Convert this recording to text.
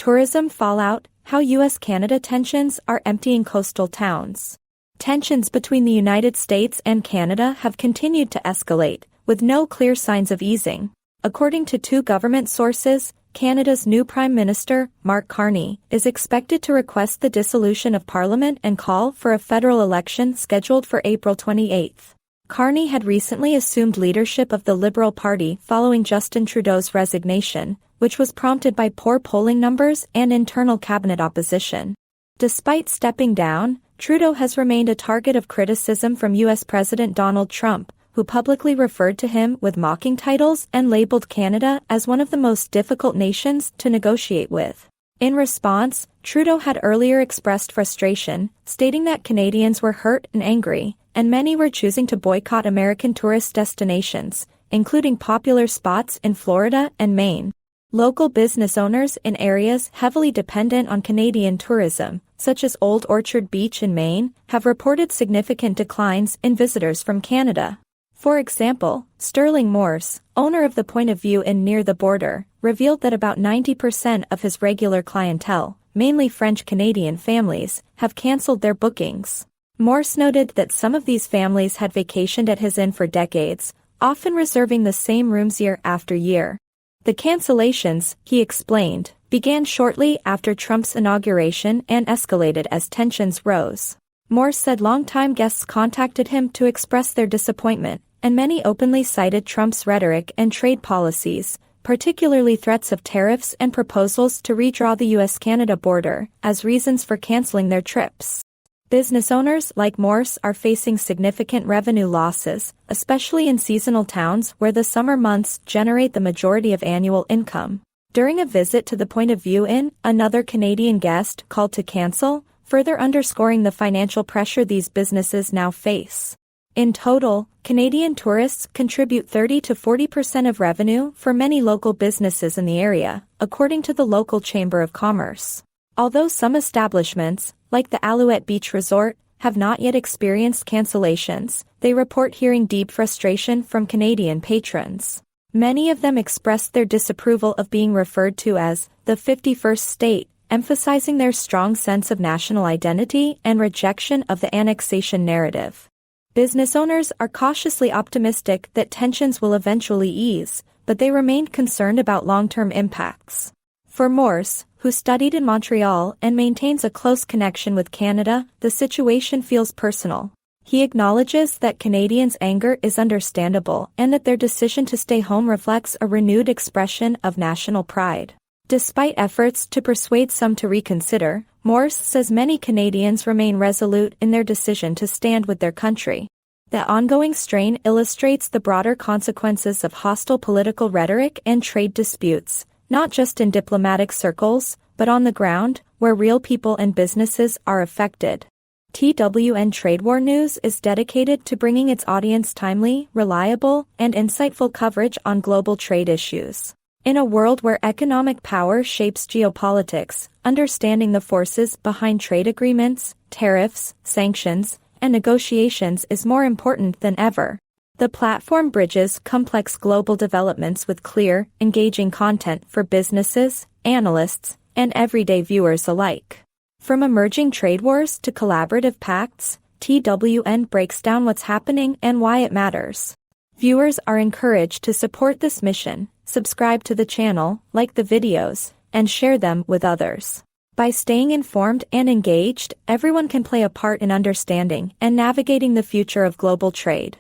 Tourism fallout, how U.S.-Canada tensions are emptying coastal towns. Tensions between the United States and Canada have continued to escalate, with no clear signs of easing. According to two government sources, Canada's new Prime Minister, Mark Carney, is expected to request the dissolution of Parliament and call for a federal election scheduled for April 28. Carney had recently assumed leadership of the Liberal Party following Justin Trudeau's resignation, which was prompted by poor polling numbers and internal cabinet opposition. Despite stepping down, Trudeau has remained a target of criticism from U.S. President Donald Trump, who publicly referred to him with mocking titles and labeled Canada as one of the most difficult nations to negotiate with. In response, Trudeau had earlier expressed frustration, stating that Canadians were hurt and angry, and many were choosing to boycott American tourist destinations, including popular spots in Florida and Maine. Local business owners in areas heavily dependent on Canadian tourism, such as Old Orchard Beach in Maine, have reported significant declines in visitors from Canada. For example, Sterling Morse, owner of the Point of View Inn near the border, revealed that about 90% of his regular clientele, mainly French-Canadian families, have cancelled their bookings. Morse noted that some of these families had vacationed at his inn for decades, often reserving the same rooms year after year. The cancellations, he explained, began shortly after Trump's inauguration and escalated as tensions rose. Morse said longtime guests contacted him to express their disappointment, and many openly cited Trump's rhetoric and trade policies, particularly threats of tariffs and proposals to redraw the U.S.-Canada border, as reasons for canceling their trips. Business owners like Morse are facing significant revenue losses, especially in seasonal towns where the summer months generate the majority of annual income. During a visit to the Point of View Inn, another Canadian guest called to cancel, further underscoring the financial pressure these businesses now face. In total, Canadian tourists contribute 30 to 40% of revenue for many local businesses in the area, according to the local Chamber of Commerce. Although some establishments, like the Alouette Beach Resort, have not yet experienced cancellations, they report hearing deep frustration from Canadian patrons. Many of them expressed their disapproval of being referred to as the 51st state, emphasizing their strong sense of national identity and rejection of the annexation narrative. Business owners are cautiously optimistic that tensions will eventually ease, but they remain concerned about long-term impacts. For Morse, who studied in Montreal and maintains a close connection with Canada, the situation feels personal. He acknowledges that Canadians' anger is understandable and that their decision to stay home reflects a renewed expression of national pride. Despite efforts to persuade some to reconsider, Morse says many Canadians remain resolute in their decision to stand with their country. The ongoing strain illustrates the broader consequences of hostile political rhetoric and trade disputes, not just in diplomatic circles, but on the ground, where real people and businesses are affected. TWN Trade War News is dedicated to bringing its audience timely, reliable, and insightful coverage on global trade issues. In a world where economic power shapes geopolitics, understanding the forces behind trade agreements, tariffs, sanctions, and negotiations is more important than ever. The platform bridges complex global developments with clear, engaging content for businesses, analysts, and everyday viewers alike. From emerging trade wars to collaborative pacts, TWN breaks down what's happening and why it matters. Viewers are encouraged to support this mission, subscribe to the channel, like the videos, and share them with others. By staying informed and engaged, everyone can play a part in understanding and navigating the future of global trade.